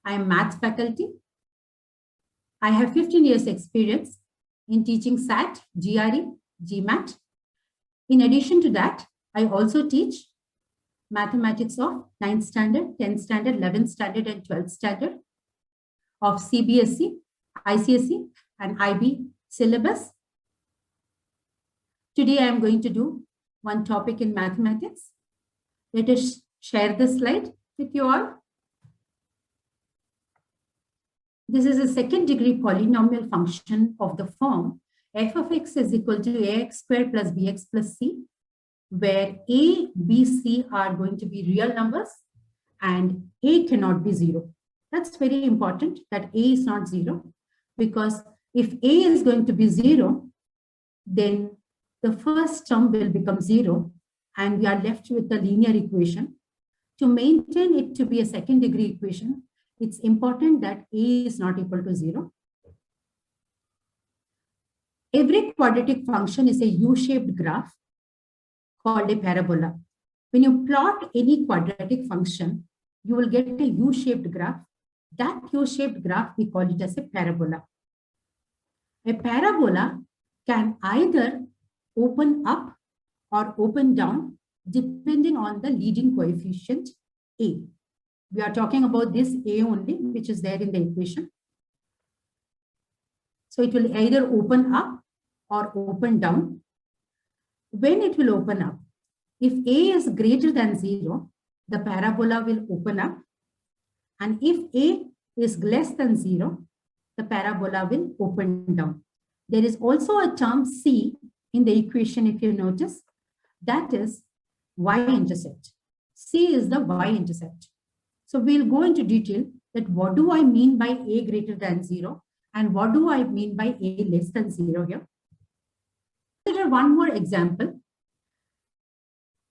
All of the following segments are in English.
I am maths faculty. I have 15 years experience in teaching SAT, GRE, GMAT. In addition to that, I also teach mathematics of 9th standard, 10th standard, 11th standard, and 12th standard of CBSE, ICSE, and IB syllabus. Today, I am going to do one topic in mathematics. Let us share the slide with you all. This is a second degree polynomial function of the form f of x is equal to ax squared plus bx plus c, where a, b, c are going to be real numbers and a cannot be 0. That's very important that a is not 0, because if a is going to be 0, then the first term will become 0 and we are left with the linear equation. To maintain it to be a second degree equation, it's important that a is not equal to 0. Every quadratic function is a U-shaped graph called a parabola. When you plot any quadratic function, you will get a U-shaped graph. That U-shaped graph, we call it as a parabola. A parabola can either open up or open down depending on the leading coefficient a. We are talking about this a only, which is there in the equation. So it will either open up or open down. When it will open up, if a is greater than 0, the parabola will open up. And if a is less than 0, the parabola will open down. There is also a term c in the equation, if you notice, that is y-intercept. C is the y-intercept. So we'll go into detail that what do I mean by a greater than 0 and what do I mean by a less than 0 here. Consider one more example.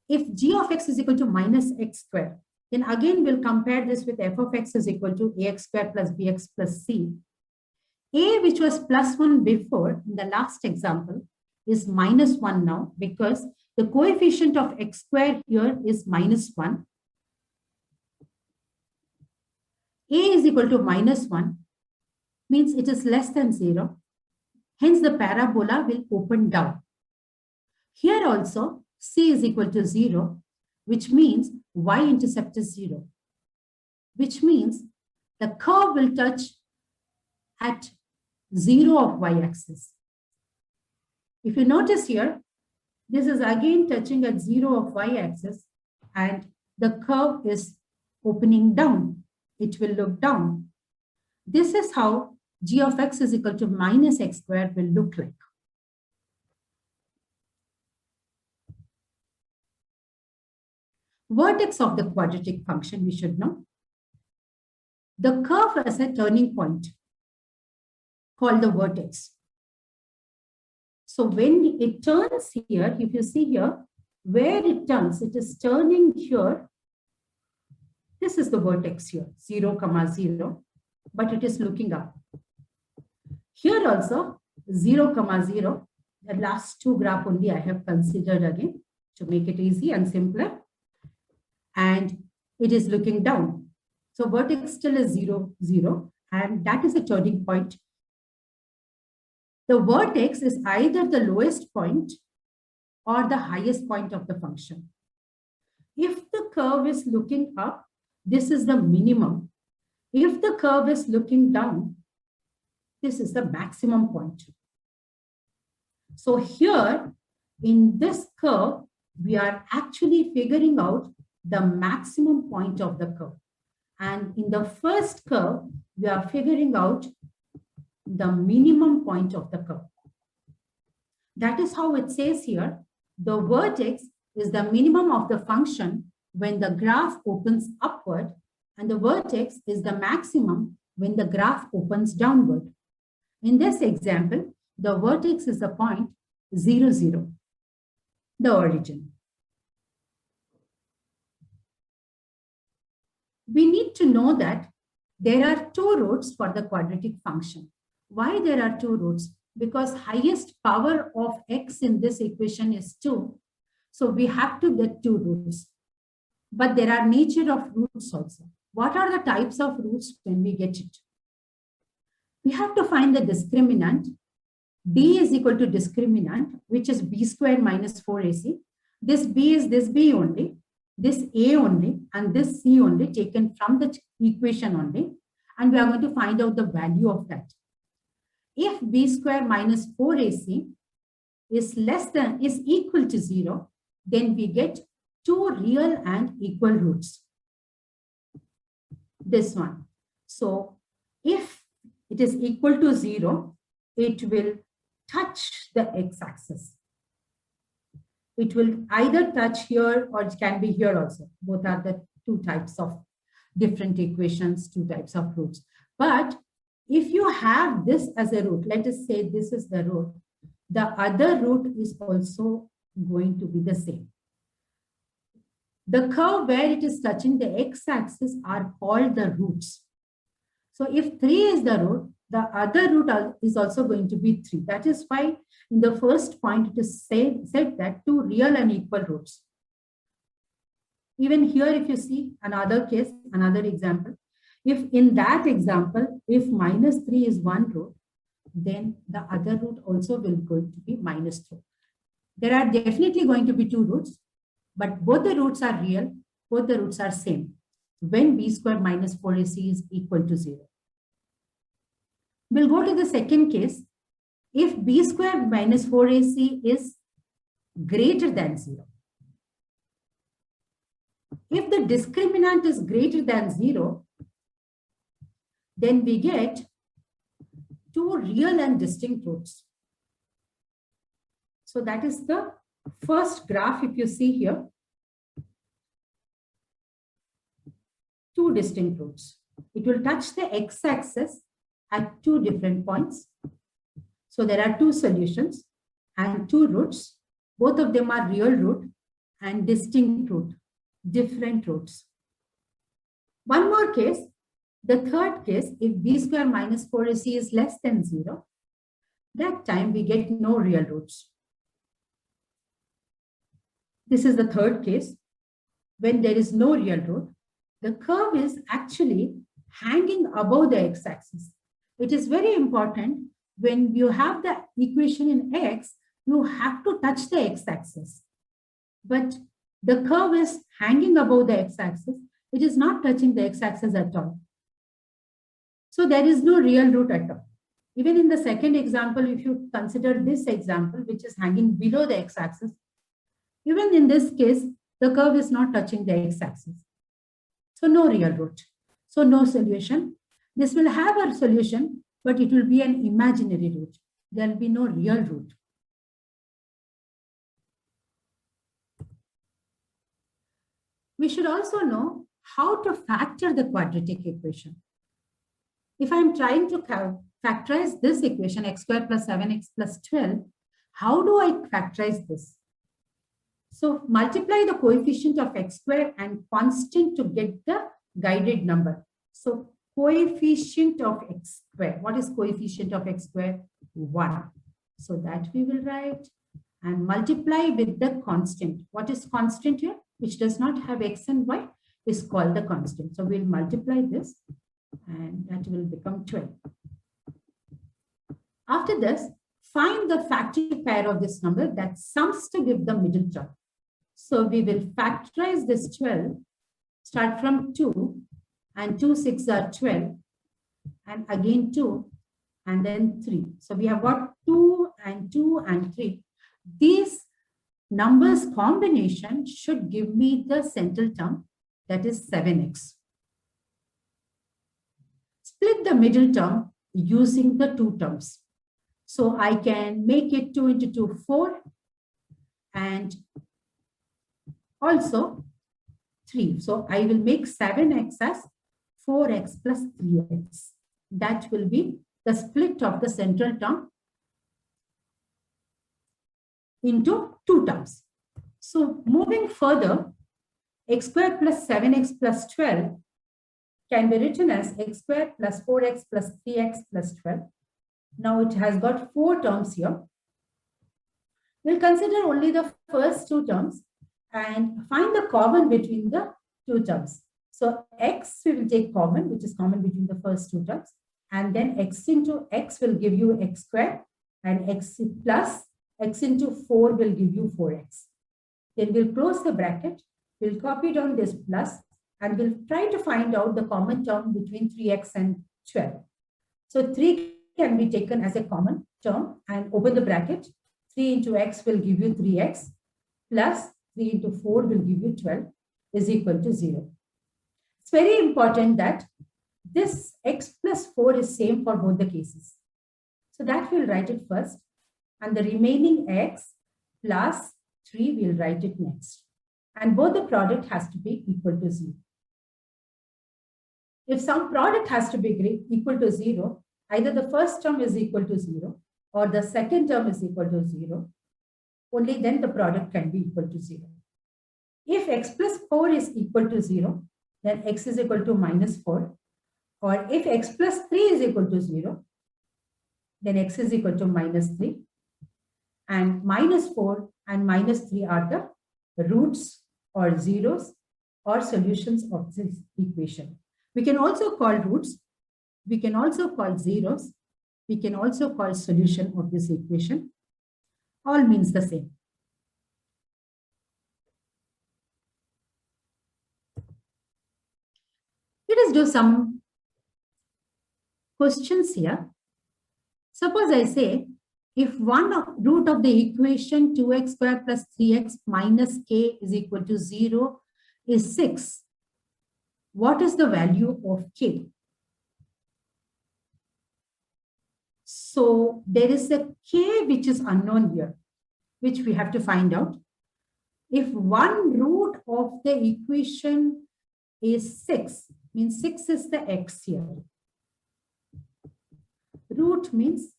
If g of x is equal to minus x squared, then again we'll compare this with f of x is equal to ax squared plus bx plus c. A, which was plus 1 before in the last example, is minus 1 now because the coefficient of x squared here is minus 1. A is equal to minus 1 means it is less than 0. Hence, the parabola will open down. Here also, c is equal to 0, which means y-intercept is 0, which means the curve will touch at 0 of y-axis. If you notice here, this is again touching at 0 of y-axis and the curve is opening down. It will look down. This is how g of x is equal to minus x squared will look like. Vertex of the quadratic function we should know. The curve has a turning point called the vertex. So when it turns here, if you see here, where it turns, it is turning here. This is the vertex here, 0, 0, but it is looking up. Here also, 0, 0, the last two graph only I have considered again to make it easy and simpler. And it is looking down. So vertex still is 0, 0, and that is a turning point. The vertex is either the lowest point or the highest point of the function. If the curve is looking up, this is the minimum. If the curve is looking down, this is the maximum point. So here in this curve, we are actually figuring out the maximum point of the curve. And in the first curve, we are figuring out the minimum point of the curve. That is how it says here, the vertex is the minimum of the function when the graph opens upward, and the vertex is the maximum when the graph opens downward. In this example, the vertex is the point 0, 0, the origin. We need to know that there are two roots for the quadratic function. Why there are two roots? Because highest power of x in this equation is 2. So we have to get two roots. But there are nature of roots also. what are the types of roots when we get it? We have to find the discriminant. D is equal to discriminant, which is b squared minus 4ac. This b is this b only, this a only, and this c only, taken from the equation only. And we are going to find out the value of that. If b squared minus 4ac is equal to 0, then we get two real and equal roots. This one. So if it is equal to 0, it will touch the x-axis. It will either touch here or it can be here also. Both are the two types of different equations, two types of roots. But if you have this as a root, let us say this is the root, the other root is also going to be the same. The curve where it is touching the x-axis are called the roots. So if 3 is the root, the other root is also going to be 3. That is why in the first point it is said that two real and equal roots. Even here, if you see another case, another example, if in that example, if minus 3 is one root, then the other root also will going to be minus 3. There are definitely going to be two roots, but both the roots are real, both the roots are same when b squared minus 4ac is equal to 0. We'll go to the second case. If b squared minus 4ac is greater than 0. If the discriminant is greater than 0, then we get two real and distinct roots. So that is the first graph, if you see here. Two distinct roots. It will touch the x-axis at two different points. So there are two solutions and two roots. Both of them are real root and distinct root, different roots. One more case, the third case, if b squared minus 4ac is less than 0, that time we get no real roots. This is the third case. When there is no real root, the curve is actually hanging above the x-axis. It is very important when you have the equation in x, you have to touch the x-axis. But the curve is hanging above the x-axis. It is not touching the x-axis at all. So there is no real root at all. Even in the second example, if you consider this example, which is hanging below the x-axis, even in this case, the curve is not touching the x-axis. So no real root. So no solution. This will have a solution, but it will be an imaginary root. There will be no real root. We should also know how to factor the quadratic equation. If I'm trying to factorize this equation, x squared plus 7x plus 12, how do I factorize this? So multiply the coefficient of x squared and constant to get the guided number. So coefficient of x squared. What is coefficient of x squared? 1. So that we will write and multiply with the constant. What is constant here? Which does not have x and y is called the constant. So we'll multiply this and that will become 12. After this, find the factorial pair of this number that sums to give the middle term. So we will factorize this 12, start from 2, and 2 6 are 12, and again 2, and then 3. So we have got 2 and 2 and 3. These numbers combination should give me the central term, that is 7x. Split the middle term using the two terms. So I can make it 2 into 2, 4, and also 3. So I will make 7x as 4x plus 3x. That will be the split of the central term into two terms. So moving further, x squared plus 7x plus 12 can be written as x squared plus 4x plus 3x plus 12. Now it has got 4 terms here. We'll consider only the first 2 terms and find the common between the 2 terms. So x we will take common, which is common between the first two terms. And then x into x will give you x squared, and x plus x into 4 will give you 4x. Then we'll close the bracket, we'll copy down this plus, and we'll try to find out the common term between 3x and 12. So 3 can be taken as a common term and open the bracket. 3 into x will give you 3x plus 3 into 4 will give you 12 is equal to 0. It's very important that this x plus 4 is same for both the cases. So that we'll write it first, and the remaining x plus 3 we'll write it next. And both the product has to be equal to 0. If some product has to be equal to 0, either the first term is equal to 0 or the second term is equal to 0, only then the product can be equal to 0. If x plus 4 is equal to 0, then x is equal to minus 4. Or if x plus 3 is equal to 0, then x is equal to minus 3. And minus 4 and minus 3 are the roots or zeros or solutions of this equation. We can also call roots, we can also call zeros, we can also call solution of this equation. All means the same. Let us do some questions here. Suppose I say, if one root of the equation 2x squared plus 3x minus k is equal to 0 is 6, what is the value of k? So there is a k which is unknown here, which we have to find out. If one root of the equation is 6, means 6 is the x here. Root means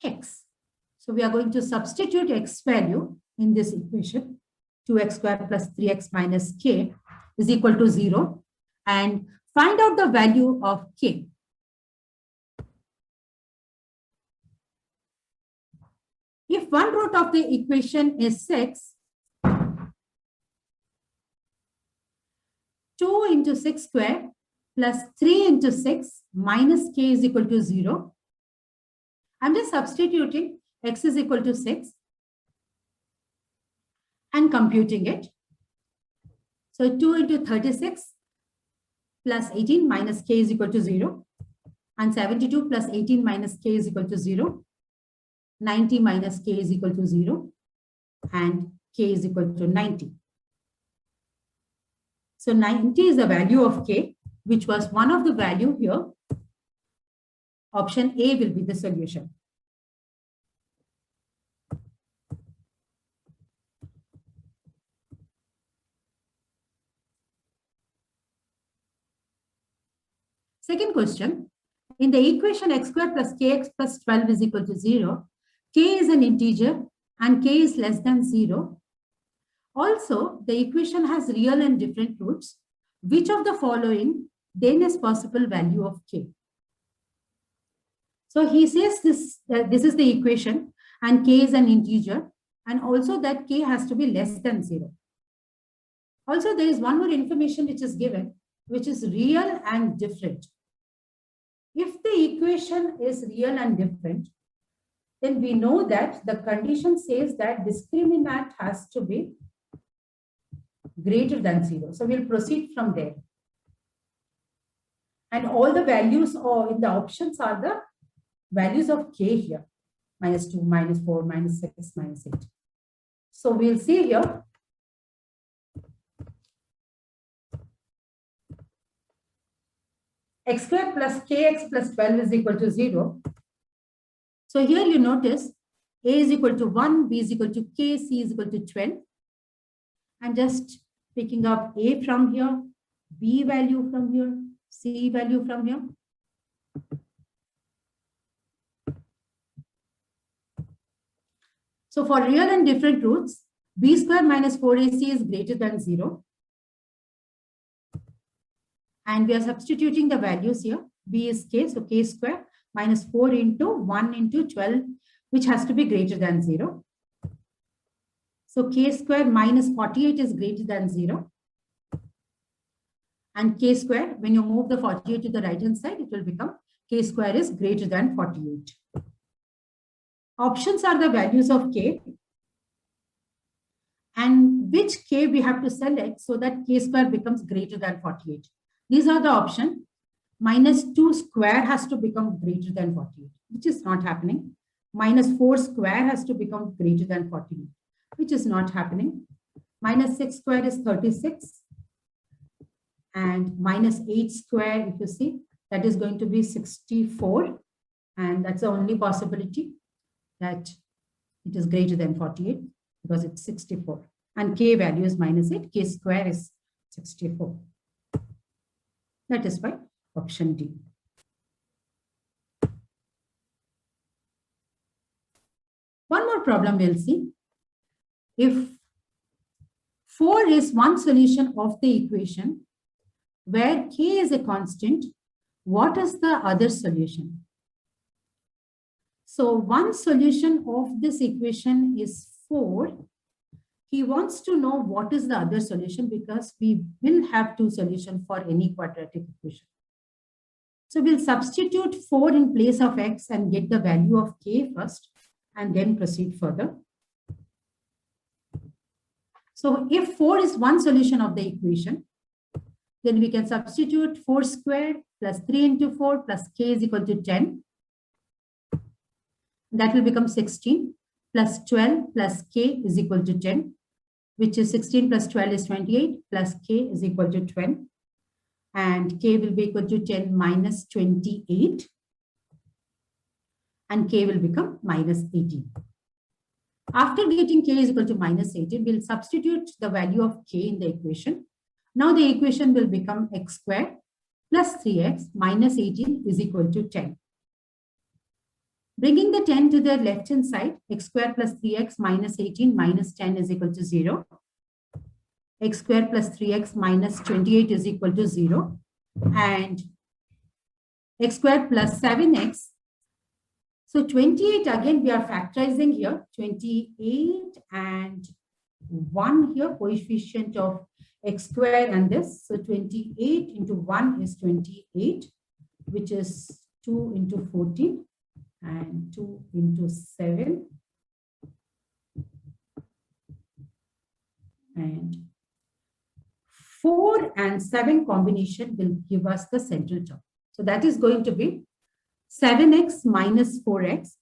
x. So we are going to substitute x value in this equation. 2x squared plus 3x minus k is equal to 0. And find out the value of k. If one root of the equation is 6, 2 into 6 squared plus 3 into 6 minus k is equal to 0. I'm just substituting x is equal to 6 and computing it. So 2 into 36 plus 18 minus k is equal to 0. And 72 plus 18 minus k is equal to 0. 90 minus k is equal to 0. And k is equal to 90. So 90 is the value of k, which was one of the value here. Option A will be the solution. Second question, in the equation x squared plus kx plus 12 is equal to 0, k is an integer and k is less than 0. Also, the equation has real and different roots. Which of the following then is possible value of k? So he says this is the equation and k is an integer, and also that k has to be less than 0. Also, there is one more information which is given, which is real and different. If the equation is real and different, then we know that the condition says that discriminant has to be greater than 0. So we'll proceed from there. And all the values in the options are the values of k here. Minus 2, minus 4, minus 6, minus 8. So we'll see here. X squared plus kx plus 12 is equal to 0. So here you notice a is equal to 1, b is equal to k, c is equal to 12. I'm just picking up a from here, b value from here, c value from here. So for real and different roots, b squared minus 4ac is greater than 0. And we are substituting the values here. B is k, so k squared minus 4 into 1 into 12, which has to be greater than 0. So k squared minus 48 is greater than 0. And k square, when you move the 48 to the right hand side, it will become k square is greater than 48. Options are the values of k, and which k we have to select so that k square becomes greater than 48. These are the options. -2 square has to become greater than 48, which is not happening. -4 square has to become greater than 48, which is not happening. -6 square is 36. And -8 square, if you see, that is going to be 64. And that's the only possibility that it is greater than 48 because it's 64. And k value is -8, k square is 64. That is why option D. One more problem we'll see. If 4 is one solution of the equation where k is a constant, what is the other solution? So one solution of this equation is 4. He wants to know what is the other solution because we will have two solutions for any quadratic equation. So we'll substitute 4 in place of x and get the value of k first and then proceed further. So if 4 is one solution of the equation, then we can substitute 4 squared plus 3 into 4 plus k is equal to 10. That will become 16 plus 12 plus k is equal to 10, which is 16 plus 12 is 28 plus k is equal to 12. And k will be equal to 10 minus 28. And k will become minus 18. After getting k is equal to minus 18, we'll substitute the value of k in the equation. Now the equation will become x squared plus 3x minus 18 is equal to 10. Bringing the 10 to the left-hand side, x squared plus 3x minus 18 minus 10 is equal to 0. X squared plus 3x minus 28 is equal to 0. And x squared plus 7x. So 28, again, we are factorizing here. 28 and 1 here, coefficient of x squared and this. So 28 into 1 is 28, which is 2 into 14 and 2 into 7. And 4 and 7 combination will give us the central term. So that is going to be 7x minus 4x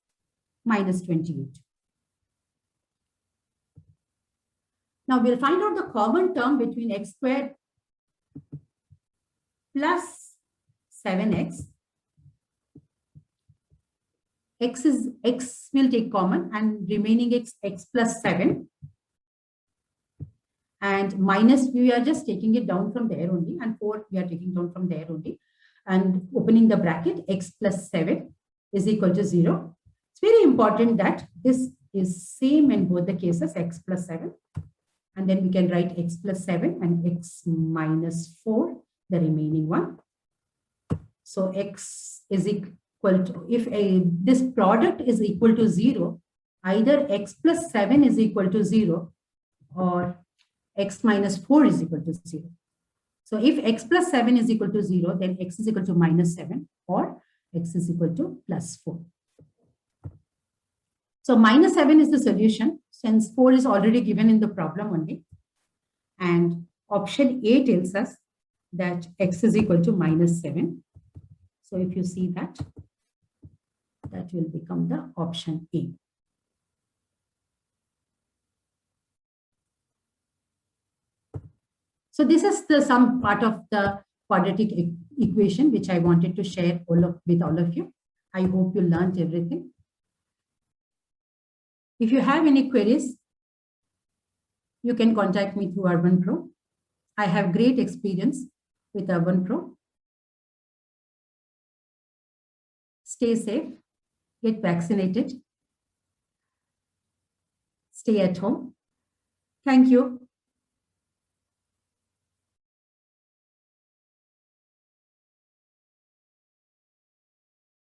minus 28. Now we'll find out the common term between x squared plus 7x. X will take common and remaining x plus 7. And minus, we are just taking it down from there only, and 4 we are taking down from there only, and opening the bracket, x plus 7 is equal to 0. It's very important that this is same in both the cases, x plus 7, and then we can write x plus 7 and x minus 4, the remaining one. So x is equal to, if this product is equal to 0, either x plus 7 is equal to 0 or x minus 4 is equal to 0. So if x plus 7 is equal to 0, then x is equal to minus 7 or x is equal to plus 4. So minus 7 is the solution since 4 is already given in the problem only. And option A tells us that x is equal to minus 7. So if you see that, that will become the option A. So this is some part of the quadratic equation which I wanted to share with all of you. I hope you learned everything. If you have any queries, you can contact me through Urban Pro. I have great experience with Urban Pro. Stay safe, get vaccinated, stay at home. Thank you.